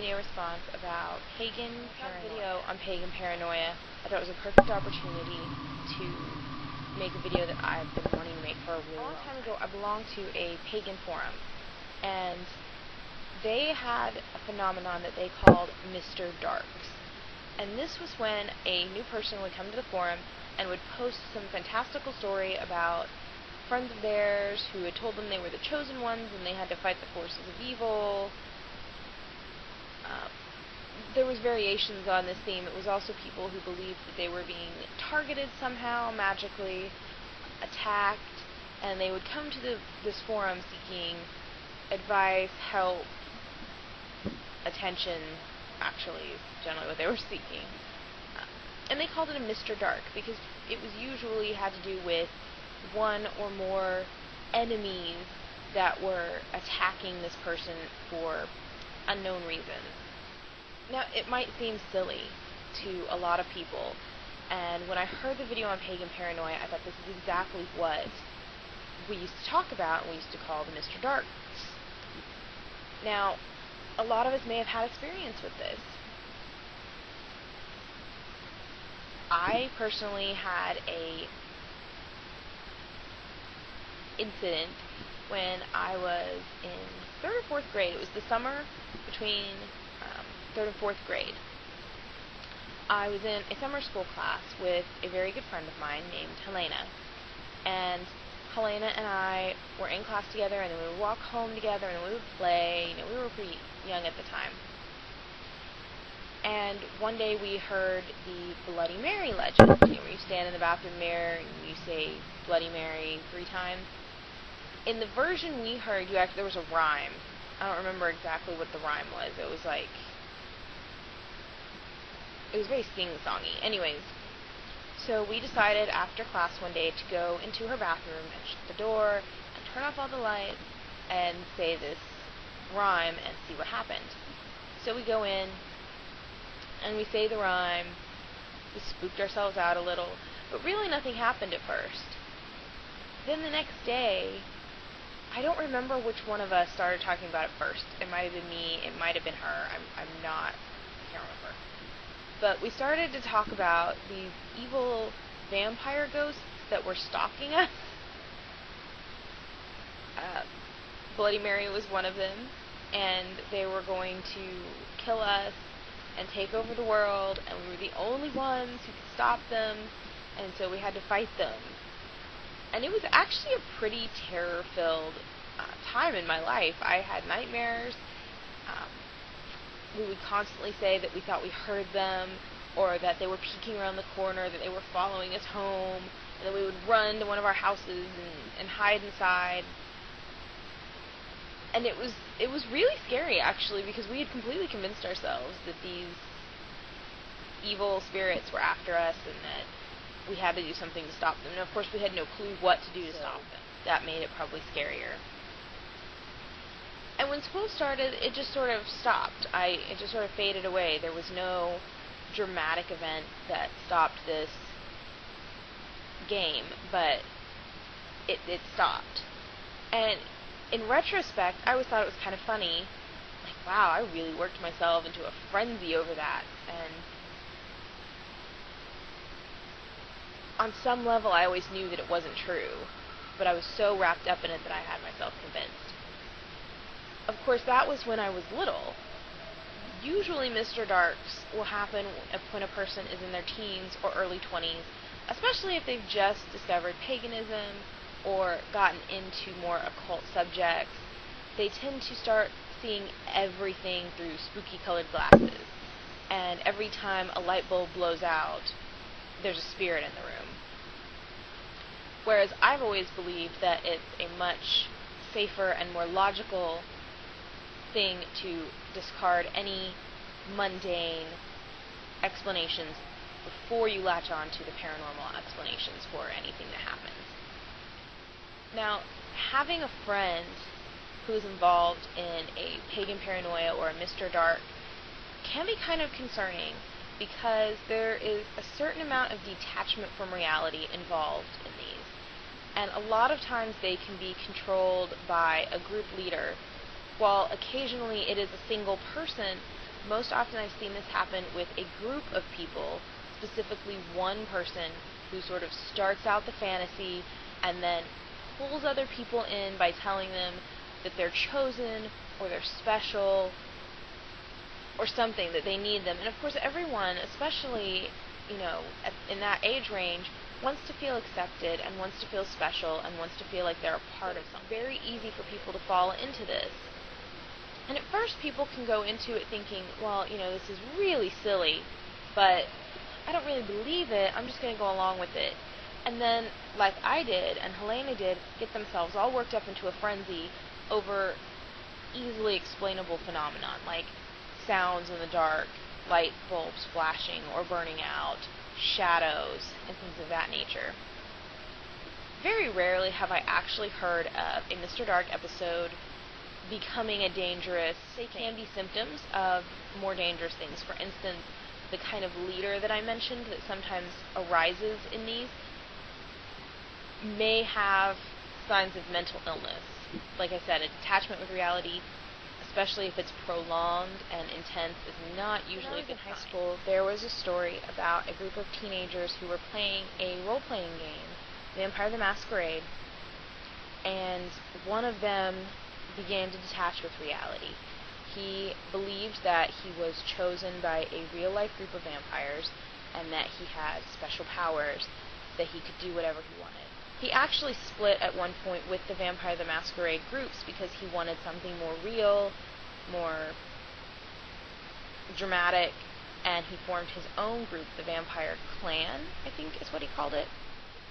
video response about Pagan Paranoia. Video on Pagan Paranoia. I thought it was a perfect opportunity to make a video that I've been wanting to make for a really long time ago. I belong to a pagan forum, and they had a phenomenon that they called Mr. Darks. And this was when a new person would come to the forum and would post some fantastical story about friends of theirs who had told them they were the chosen ones and they had to fight the forces of evil. There was variations on this theme. It was also people who believed that they were being targeted somehow, magically, attacked, and they would come to this forum seeking advice, help, attention, actually, is generally what they were seeking. And they called it a Mr. Dark because it was usually had to do with one or more enemies that were attacking this person for unknown reasons. Now, it might seem silly to a lot of people, and when I heard the video on Pagan Paranoia, I thought this is exactly what we used to talk about and we used to call the Mr. Darks. Now, a lot of us may have had experience with this. I personally had a incident when I was in 3rd or 4th grade. It was the summer between 3rd and 4th grade. I was in a summer school class with a very good friend of mine named Helena. And Helena and I were in class together, and then we would walk home together, and then we would play. You know, we were pretty young at the time. And one day we heard the Bloody Mary legend, where you stand in the bathroom mirror and you say Bloody Mary 3 times. In the version we heard, there was a rhyme. I don't remember exactly what the rhyme was. It was very sing-songy. Anyways, so we decided after class one day to go into her bathroom and shut the door and turn off all the lights and say this rhyme and see what happened. So we go in and we say the rhyme. We spooked ourselves out a little, but really nothing happened at first. Then the next day, I don't remember which one of us started talking about it first. It might have been me, it might have been her. I can't remember. But we started to talk about these evil vampire ghosts that were stalking us. Bloody Mary was one of them, and they were going to kill us and take over the world, and we were the only ones who could stop them, and so we had to fight them. And it was actually a pretty terror-filled time in my life. I had nightmares. We would constantly say that we thought we heard them, or that they were peeking around the corner, that they were following us home, and then we would run to one of our houses and hide inside. And it was really scary, actually, because we had completely convinced ourselves that these evil spirits were after us and that we had to do something to stop them. And of course, we had no clue what to do to stop them. That made it probably scarier. And when school started, it just sort of stopped. It just sort of faded away. There was no dramatic event that stopped this game, but it stopped. And in retrospect, I always thought it was kind of funny. Like, wow, I really worked myself into a frenzy over that. And on some level, I always knew that it wasn't true, but I was so wrapped up in it that I had myself convinced. Of course, that was when I was little. Usually, Mr. Darks will happen when a person is in their teens or early 20s, especially if they've just discovered paganism or gotten into more occult subjects. They tend to start seeing everything through spooky-colored glasses, and every time a light bulb blows out, there's a spirit in the room. Whereas I've always believed that it's a much safer and more logical thing to discard any mundane explanations before you latch on to the paranormal explanations for anything that happens. Now, having a friend who is involved in a Pagan Paranoia or a Mr. Dark can be kind of concerning because there is a certain amount of detachment from reality involved in these. And a lot of times they can be controlled by a group leader, while occasionally it is a single person Most often I've seen this happen with a group of people, specifically one person who sort of starts out the fantasy and then pulls other people in by telling them that they're chosen or they're special or something, that they need them. And of course everyone, especially, in that age range, wants to feel accepted and wants to feel special and wants to feel like they're a part of something. It's very easy for people to fall into this. And at first people can go into it thinking, well, this is really silly, but I don't really believe it, I'm just going to go along with it. And then, like I did and Helena did, get themselves all worked up into a frenzy over easily explainable phenomenon, like sounds in the dark, light bulbs flashing or burning out, shadows, and things of that nature. Very rarely have I actually heard of a Mr. Dark episode becoming a dangerous thing. They can be symptoms of more dangerous things. For instance, the kind of leader that I mentioned that sometimes arises in these may have signs of mental illness. Like I said, a detachment with reality, especially if it's prolonged and intense, is not usually a good sign. In high school, there was a story about a group of teenagers who were playing a role-playing game, Vampire the Masquerade, and one of them began to detach with reality. He believed that he was chosen by a real-life group of vampires and that he had special powers, that he could do whatever he wanted. He actually split at one point with the Vampire the Masquerade groups because he wanted something more real, more dramatic, and he formed his own group, the Vampire Clan, I think is what he called it.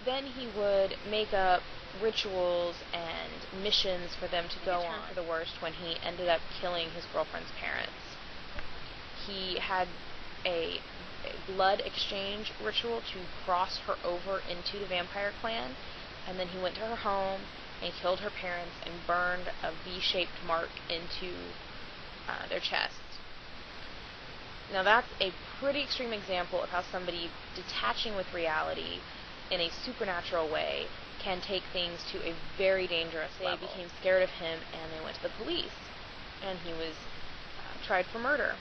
Then he would make up rituals and missions for them to go on for the worst when he ended up killing his girlfriend's parents. He had a blood exchange ritual to cross her over into the Vampire Clan, and then he went to her home and killed her parents and burned a V-shaped mark into their chests. Now that's a pretty extreme example of how somebody detaching with reality in a supernatural way can take things to a very dangerous level. They became scared of him and they went to the police, and he was tried for murder.